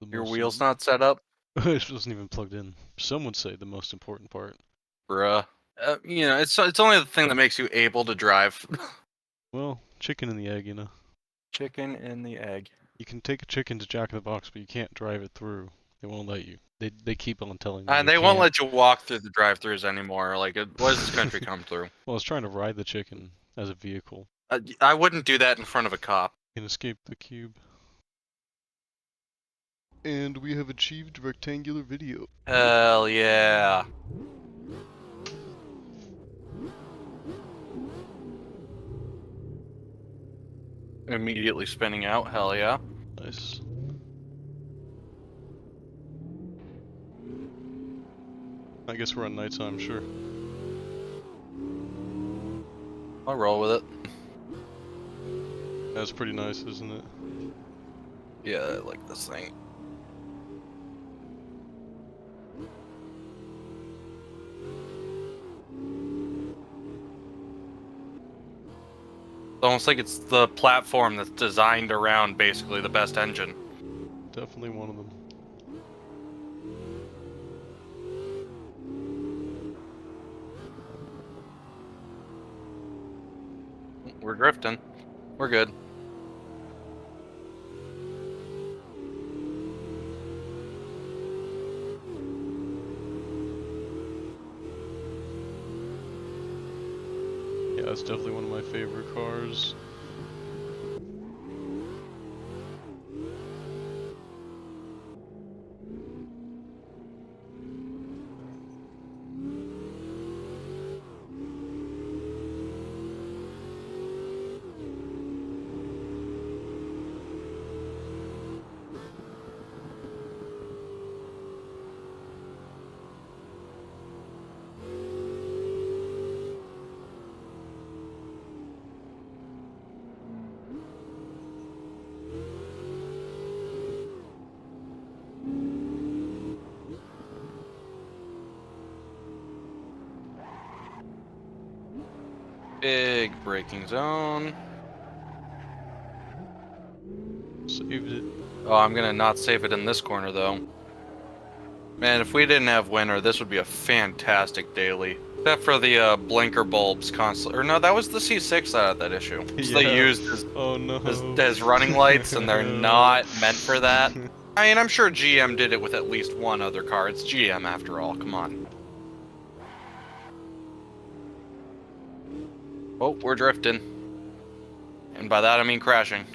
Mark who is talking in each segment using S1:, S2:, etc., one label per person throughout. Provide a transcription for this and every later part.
S1: The
S2: Your
S1: most
S2: wheel's not set up?
S1: it wasn't even plugged in. Some would say the most important part.
S2: Bruh. You know, it's only the thing that makes you able to drive.
S1: Well, chicken and the egg, you know.
S2: Chicken and the egg.
S1: You can take a chicken to Jack in the Box, but you can't drive it through. They won't let you. They keep on telling me
S2: And
S1: you
S2: they won't
S1: can't.
S2: let you walk through the drive-throughs anymore. Like, what does this country come through?
S1: Well, I was trying to ride the chicken as a vehicle.
S2: I wouldn't do that in front of a cop.
S1: You can escape the cube. And we have achieved rectangular video.
S2: Hell yeah. Immediately spinning out. Hell yeah.
S1: Nice. I guess we're on nighttime, sure.
S2: I'll roll with it.
S1: That's pretty nice, isn't it?
S2: Yeah, I like this thing. It's almost like it's the platform that's designed around basically the best engine.
S1: Definitely one of them.
S2: We're drifting. We're good.
S1: Yeah, that's definitely one of my favorite cars.
S2: Big braking zone.
S1: Saved it.
S2: Oh, I'm gonna not save it in this corner though. Man, if we didn't have winter, this would be a fantastic daily. Except for the blinker bulbs constantly. Or no, that was the C6 that had that issue. So they
S1: Yeah.
S2: used
S1: Oh no.
S2: as running lights, and they're not meant for that. I mean, I'm sure GM did it with at least one other car. It's GM after all. Come on. Oh, we're drifting. And by that I mean crashing.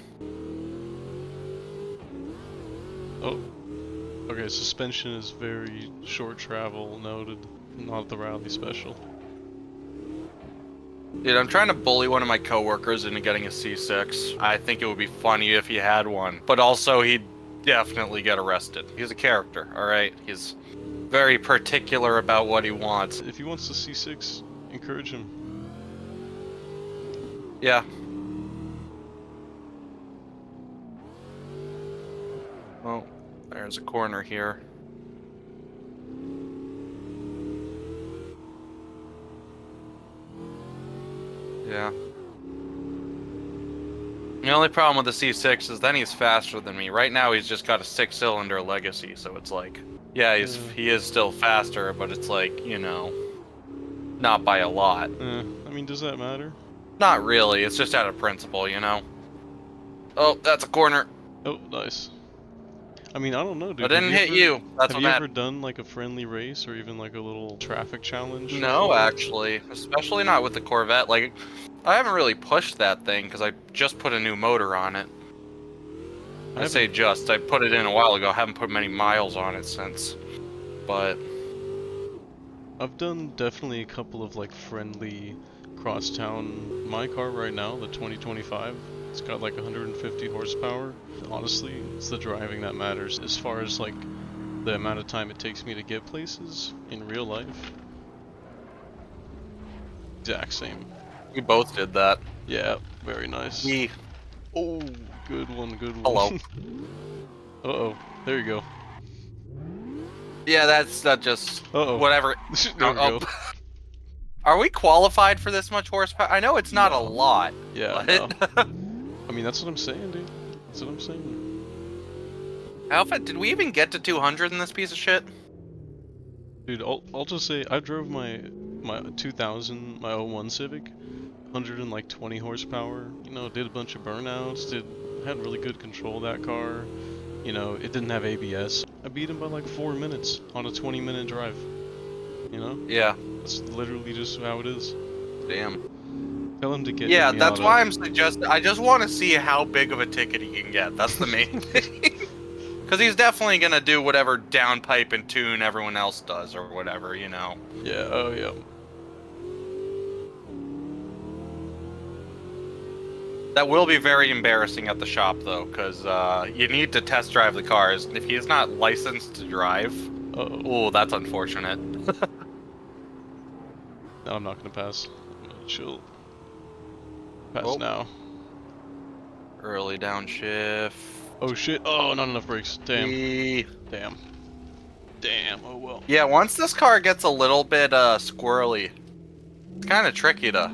S1: Oh. Okay, suspension is very short travel noted, not the rally special.
S2: Dude, I'm trying to bully one of my coworkers into getting a C6. I think it would be funny if he had one. But also, he'd definitely get arrested. He's a character, alright? He's very particular about what he wants.
S1: If he wants the C6, encourage him.
S2: Yeah. Well, there's a corner here. Yeah. The only problem with the C6 is then he's faster than me. Right now he's just got a 6-cylinder legacy, so it's like, yeah, he is still faster, but it's like, you know, not by a lot.
S1: I mean, does that matter?
S2: Not really, it's just out of principle, you know? Oh, that's a corner.
S1: Oh, nice. I mean, I don't know, dude.
S2: I didn't hit you. That's
S1: have
S2: what
S1: you ever
S2: matters.
S1: done like a friendly race or even like a little traffic challenge?
S2: No, actually. Especially not with the Corvette. Like, I haven't really pushed that thing because I just put a new motor on it. I say just. I put it in a while ago. I haven't put many miles on it since. But
S1: I've done definitely a couple of like friendly crosstown. My car right now, the 2025, it's got like 150 horsepower. Honestly, it's the driving that matters as far as like the amount of time it takes me to get places in real life. Exact same.
S2: we both did that.
S1: Yeah, very nice. Oh, good one, good one.
S2: Hello.
S1: Uh-oh, there you go.
S2: Yeah, that just...
S1: Uh-oh.
S2: Whatever.
S1: There we go.
S2: Are we qualified for this much horsepower? I know it's not a lot.
S1: Yeah,
S2: but...
S1: no. I mean, that's what I'm saying, dude. That's what I'm saying.
S2: Alpha, did we even get to 200 in this piece of shit?
S1: Dude, I'll just say I drove my 2000 my '01 Civic, 120 horsepower. You know, did a bunch of burnouts. Had really good control of that car. You know, it didn't have ABS. I beat him by like 4 minutes on a 20-minute drive. You know,
S2: Yeah.
S1: that's literally just how it is.
S2: Damn.
S1: Tell him to get
S2: Yeah,
S1: the
S2: that's
S1: Miata.
S2: why I'm suggesting. I just want to see how big of a ticket he can get. That's the main thing. Because he's definitely gonna do whatever downpipe and tune everyone else does, or whatever, you know.
S1: Yeah. Oh yeah.
S2: That will be very embarrassing at the shop, though, because you need to test drive the cars. If he's not licensed to drive,
S1: Uh-oh.
S2: oh, that's unfortunate.
S1: No, I'm not gonna pass. I'm gonna chill. Pass
S2: Oh.
S1: now.
S2: Early downshift.
S1: Oh shit. Oh, not enough brakes. Damn.
S2: E
S1: Damn. Damn. Oh well.
S2: Yeah, once this car gets a little bit squirrely, it's kind of tricky to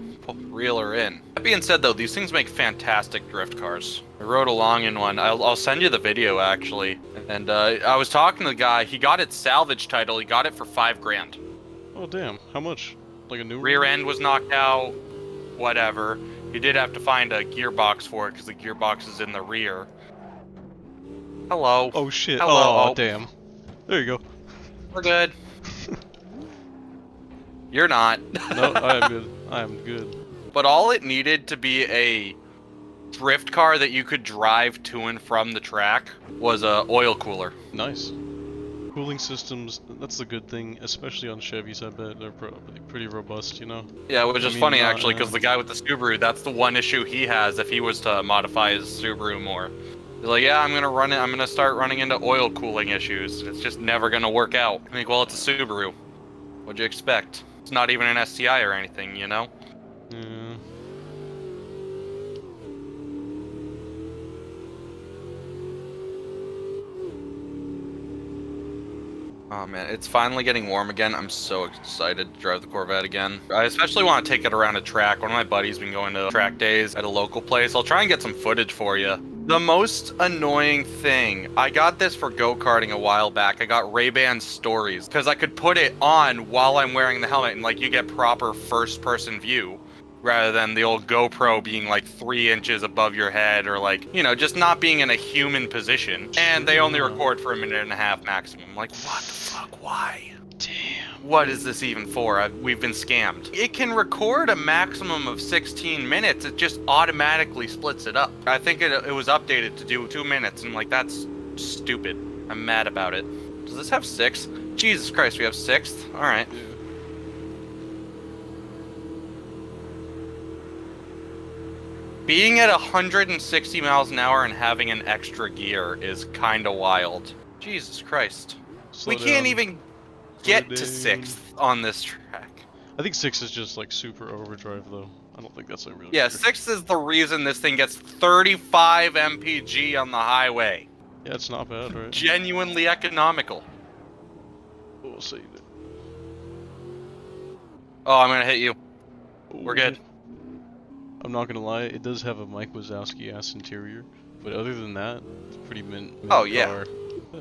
S2: reel her in. That being said, though, these things make fantastic drift cars. I rode along in one. I'll send you the video, actually. And I was talking to the guy. He got its salvage title. He got it for $5,000.
S1: Oh damn. How much? Like a new
S2: Rear end was knocked out. Whatever. He did have to find a gearbox for it because the gearbox is in the rear. Hello.
S1: Oh shit.
S2: Hello.
S1: Oh damn. There you go.
S2: We're good. You're not.
S1: No, I am good. I am good.
S2: But all it needed to be a drift car that you could drive to and from the track was a oil cooler.
S1: Nice. Cooling systems, that's a good thing, especially on Chevys, I bet. They're probably pretty robust, you know?
S2: Yeah, which is
S1: I mean,
S2: funny
S1: not,
S2: actually, because the guy with the Subaru, that's the one issue he has if he was to modify his Subaru more. He's like, yeah, I'm gonna start running into oil cooling issues. It's just never gonna work out. I'm like, well, it's a Subaru. What'd you expect? It's not even an STI or anything, you know?
S1: Yeah.
S2: Oh man, it's finally getting warm again. I'm so excited to drive the Corvette again. I especially want to take it around a track. One of my buddies been going to track days at a local place. I'll try and get some footage for you. The most annoying thing, I got this for go-karting a while back. I got Ray-Ban Stories because I could put it on while I'm wearing the helmet and like you get proper first-person view. Rather than the old GoPro being like 3 inches above your head or like, you know, just not being in a human position. And they only record for 1.5 minutes maximum. I'm like, what the fuck? Why?
S1: Damn.
S2: What is this even for? We've been scammed. It can record a maximum of 16 minutes. It just automatically splits it up. I think it was updated to do 2 minutes. And I'm like, that's stupid. I'm mad about it. Does this have 6? Jesus Christ, we have 6th? All right. Being at 160 miles an hour and having an extra gear is kind of wild. Jesus Christ.
S1: Slow
S2: We can't
S1: down.
S2: even get to 6th on this track.
S1: I think 6 is just like super overdrive though. I don't think that's a real.
S2: Yeah, 6th is the reason this thing gets 35 mpg on the highway.
S1: Yeah, it's not bad, right?
S2: Genuinely economical.
S1: We'll save it.
S2: Oh, I'm gonna hit you. We're good.
S1: I'm not gonna lie, it does have a Mike Wazowski ass interior, but other than that, it's a pretty mint
S2: Oh, yeah.
S1: car.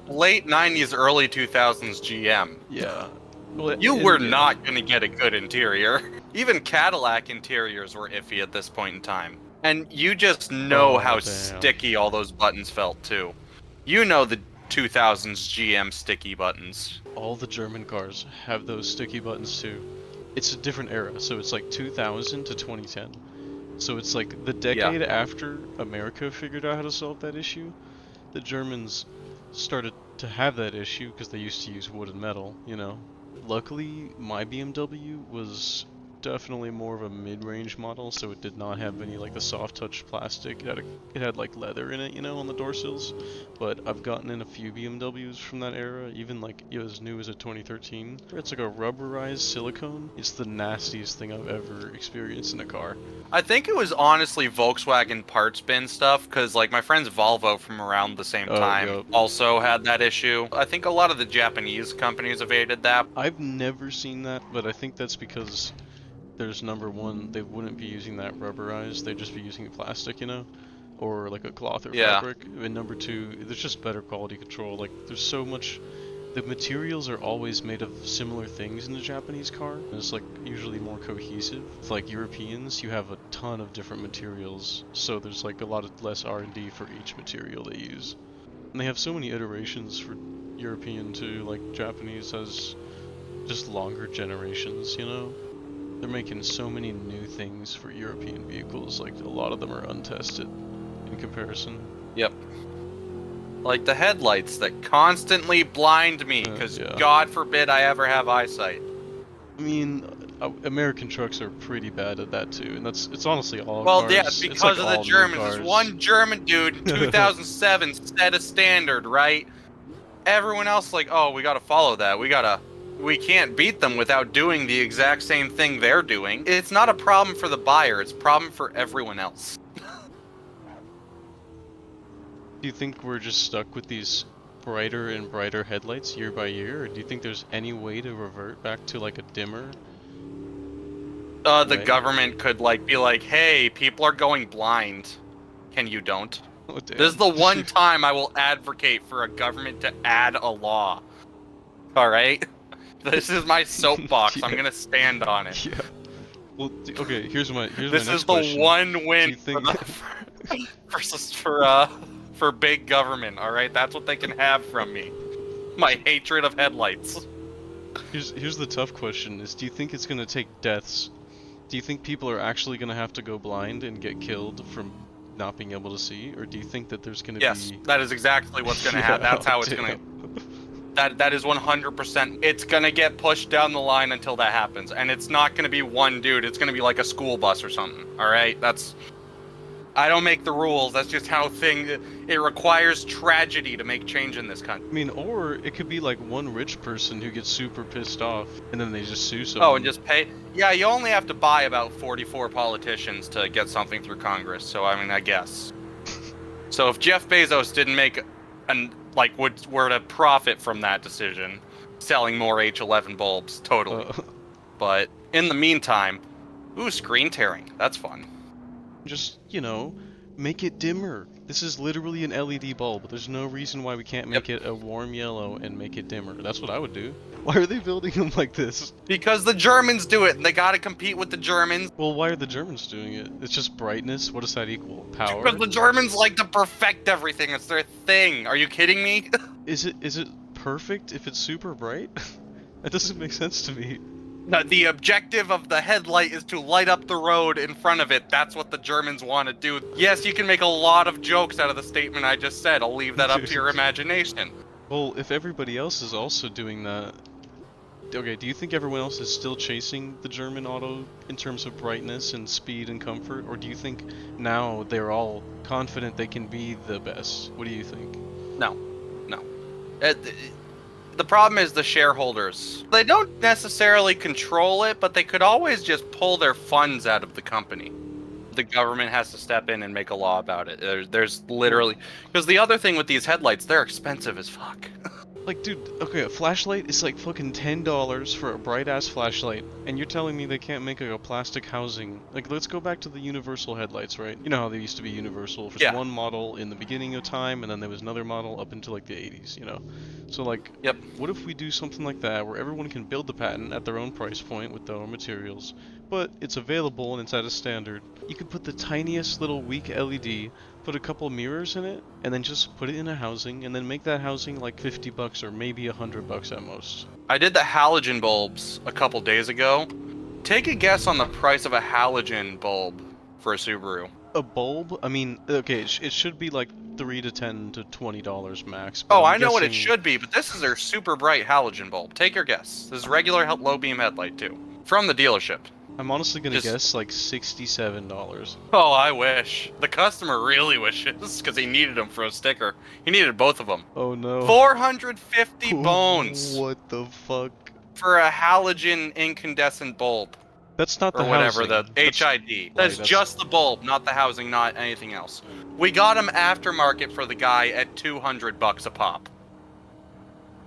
S2: Late 90s, early 2000s GM.
S1: Yeah. Well,
S2: You were not going to get a good interior. Even Cadillac interiors were iffy at this point in time. And you just know how
S1: damn.
S2: sticky all those buttons felt, too. You know the 2000s GM sticky buttons.
S1: All the German cars have those sticky buttons too. It's a different era, so it's like 2000 to 2010. So it's like the decade after America figured out how to solve that issue, the Germans started to have that issue because they used to use wood and metal, you know. Luckily, my BMW was definitely more of a mid-range model, so it did not have any like the soft touch plastic. It had like leather in it, you know, on the door sills. But I've gotten in a few BMWs from that era, even like as new as a 2013. It's like a rubberized silicone. It's the nastiest thing I've ever experienced in a car.
S2: I think it was honestly Volkswagen parts bin stuff, because like my friend's Volvo from around the same time
S1: yep.
S2: also had that issue. I think a lot of the Japanese companies evaded that.
S1: I've never seen that, but I think that's because there's number one, they wouldn't be using that rubberized, they'd just be using plastic, you know? or like a cloth or
S2: Yeah.
S1: fabric. And number two, there's just better quality control. Like there's so much. The materials are always made of similar things in the Japanese car. And it's like usually more cohesive. With like Europeans, you have a ton of different materials, so there's like a lot of less R&D for each material they use. And they have so many iterations for European too. Like Japanese has just longer generations, you know? They're making so many new things for European vehicles, like a lot of them are untested in comparison.
S2: Yep. Like the headlights that constantly blind me, because
S1: Yeah.
S2: God forbid I ever have eyesight.
S1: I mean, American trucks are pretty bad at that too, and it's honestly all
S2: Well,
S1: cars.
S2: yeah,
S1: It's
S2: because
S1: like
S2: of the
S1: all new
S2: Germans. This
S1: cars.
S2: one German dude in 2007 set a standard, right? Everyone else like, oh, we gotta follow that. We can't beat them without doing the exact same thing they're doing. It's not a problem for the buyer, it's a problem for everyone else.
S1: Do you think we're just stuck with these brighter and brighter headlights year by year, or do you think there's any way to revert back to like a dimmer?
S2: The
S1: Right?
S2: government could like be like, hey, people are going blind. Can you don't?
S1: Oh damn.
S2: This is the one time I will advocate for a government to add a law. Alright? This is my soapbox.
S1: Yeah.
S2: I'm gonna stand on it.
S1: Yeah. Well, okay. Here's my
S2: This
S1: next
S2: is the
S1: question.
S2: one win
S1: Do you think...
S2: for big government, alright? That's what they can have from me. My hatred of headlights.
S1: Here's the tough question: is do you think it's gonna take deaths? Do you think people are actually gonna have to go blind and get killed from not being able to see, or do you think that there's gonna
S2: Yes,
S1: be...
S2: that is exactly what's gonna
S1: Yeah,
S2: happen. That's how it's
S1: damn.
S2: gonna. That is 100%. It's gonna get pushed down the line until that happens, and it's not gonna be one dude. It's gonna be like a school bus or something. All right, that's. I don't make the rules. That's just how things. It requires tragedy to make change in this country.
S1: I mean, or it could be like one rich person who gets super pissed off, and then they just sue someone.
S2: Oh, and just pay. Yeah, you only have to buy about 44 politicians to get something through Congress. So I mean, I guess. So if Jeff Bezos didn't make were to profit from that decision, selling more H11 bulbs, totally. But in the meantime, ooh, screen tearing. That's fun.
S1: Just, you know, make it dimmer. This is literally an LED bulb. There's no reason why we can't make it a warm yellow and make it dimmer. That's what I would do. Why are they building them like this?
S2: Because the Germans do it, and they gotta compete with the Germans.
S1: Well, why are the Germans doing it? It's just brightness. What does that equal? Power?
S2: Because the Germans like to perfect everything. It's their thing. Are you kidding me?
S1: Is it perfect if it's super bright? That doesn't make sense to me.
S2: The objective of the headlight is to light up the road in front of it. That's what the Germans want to do. Yes, you can make a lot of jokes out of the statement I just said. I'll leave that up to your imagination.
S1: Well, if everybody else is also doing that... Okay, do you think everyone else is still chasing the German auto in terms of brightness and speed and comfort? Or do you think now they're all confident they can be the best? What do you think?
S2: No. The problem is the shareholders. They don't necessarily control it, but they could always just pull their funds out of the company. The government has to step in and make a law about it. There's literally... Because the other thing with these headlights, they're expensive as fuck.
S1: Like, dude, okay, a flashlight is like fucking $10 for a bright-ass flashlight, and you're telling me they can't make like a plastic housing. Like, let's go back to the universal headlights, right? You know how they used to be universal for one model in the beginning of time, and then there was another model up until like the 80s, you know? So like, what if we do something like that, where everyone can build the patent at their own price point with their own materials, but it's available and it's at a standard? You could put the tiniest little weak LED, put a couple mirrors in it, and then just put it in a housing, and then make that housing like $50 or maybe $100 at most.
S2: I did the halogen bulbs a couple days ago. Take a guess on the price of a halogen bulb for a Subaru.
S1: A bulb? I mean, okay, it should be like $3 to $10 to $20 max.
S2: Oh, I know what it should be, but this is their super bright halogen bulb. Take your guess. This is regular low beam headlight too, from the dealership.
S1: I'm honestly gonna guess like $67.
S2: Oh, I wish. The customer really wishes, because he needed them for a sticker. He needed both of them.
S1: Oh no.
S2: 450 bones.
S1: What the fuck?
S2: For a halogen incandescent bulb.
S1: That's not the
S2: whatever,
S1: housing.
S2: the HID. That's just the bulb, not the housing, not anything else. We got them aftermarket for the guy at $200 a pop.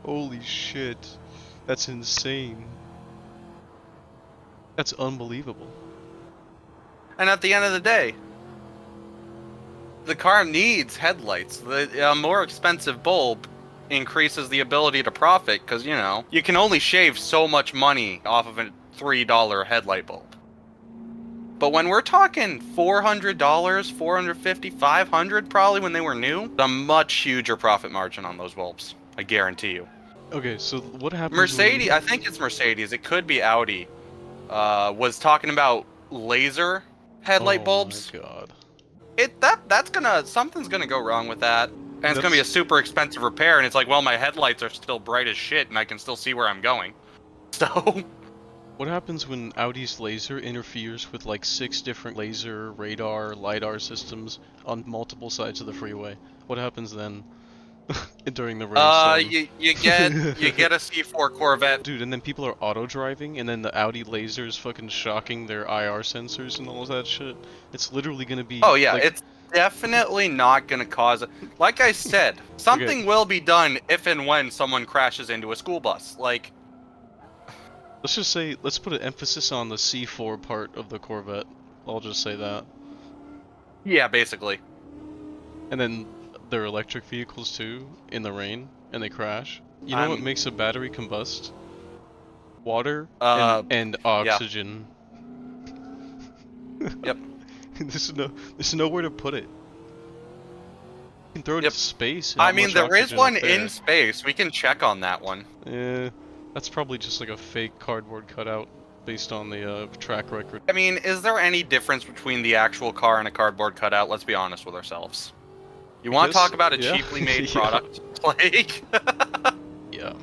S1: Holy shit. That's insane. That's unbelievable.
S2: And at the end of the day, the car needs headlights. The more expensive bulb increases the ability to profit because, you know, you can only shave so much money off of a $3 headlight bulb. But when we're talking $400, $450, $500 probably when they were new, a much huger profit margin on those bulbs. I guarantee you.
S1: Okay, so what happens
S2: Mercedes,
S1: when...
S2: I think it's Mercedes, it could be Audi, was talking about laser headlight bulbs.
S1: Oh my god.
S2: Something's gonna go wrong with that. And it's gonna be a
S1: That's...
S2: super expensive repair, and it's like, well, my headlights are still bright as shit, and I can still see where I'm going. So...
S1: What happens when Audi's laser interferes with like 6 different laser, radar, LiDAR systems on multiple sides of the freeway? What happens then? During the race,
S2: you get a C4 Corvette.
S1: Dude, and then people are auto-driving, and then the Audi laser is fucking shocking their IR sensors and all of that shit. It's literally gonna be,
S2: Oh yeah,
S1: like...
S2: it's definitely not gonna cause... Like I said, something
S1: Okay,
S2: will be done if and when someone crashes into a school bus. Like...
S1: let's just say, let's put an emphasis on the C4 part of the Corvette. I'll just say that.
S2: Yeah, basically.
S1: And then they're electric vehicles too, in the rain, and they crash. You know what
S2: I'm...
S1: makes a battery combust? Water
S2: Uh...
S1: and
S2: Yeah.
S1: oxygen.
S2: Yep.
S1: There's nowhere to put it. You can throw it
S2: Yep.
S1: into space.
S2: I
S1: Not
S2: mean,
S1: much
S2: there is
S1: oxygen
S2: one
S1: up there.
S2: in space. We can check on that one.
S1: Yeah, that's probably just like a fake cardboard cutout based on the track record.
S2: I mean, is there any difference between the actual car and a cardboard cutout? Let's be honest with ourselves. You want to
S1: Yes,
S2: talk about a
S1: yeah.
S2: cheaply made
S1: Yeah.
S2: product? Like...
S1: Yeah.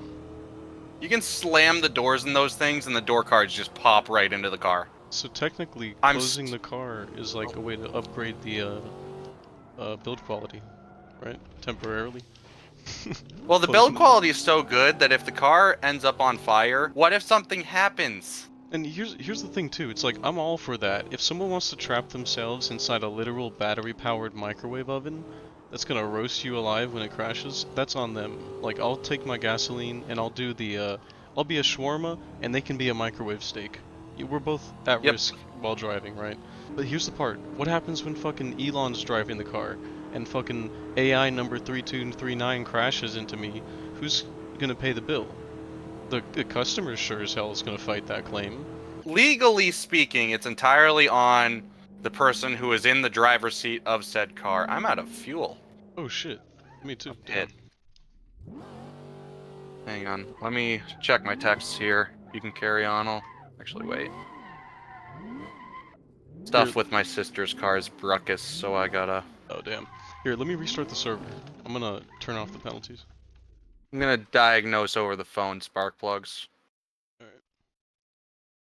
S2: You can slam the doors in those things and the door cards just pop right into the car.
S1: So technically,
S2: I'm
S1: closing the car is like a way to upgrade the build quality, right? Temporarily.
S2: Well, the
S1: Closing
S2: build quality is so good that if the car ends up on fire, what if something happens?
S1: And here's the thing too. It's like I'm all for that. If someone wants to trap themselves inside a literal battery-powered microwave oven that's gonna roast you alive when it crashes, that's on them. Like I'll take my gasoline and I'll do the I'll be a shawarma and they can be a microwave steak. We're both at
S2: Yep.
S1: risk while driving, right? But here's the part. What happens when fucking Elon's driving the car and fucking AI number 3239 crashes into me? Who's gonna pay the bill? The customer sure as hell is gonna fight that claim.
S2: Legally speaking, it's entirely on the person who is in the driver's seat of said car. I'm out of fuel.
S1: Oh shit. Me too.
S2: Hit. Hang on. Let me check my texts here. You can carry on. I'll actually wait. Stuff with my sister's car is Bruckus, so I gotta...
S1: Oh damn. Here, let me restart the server. I'm gonna turn off the penalties.
S2: I'm gonna diagnose over the phone spark plugs.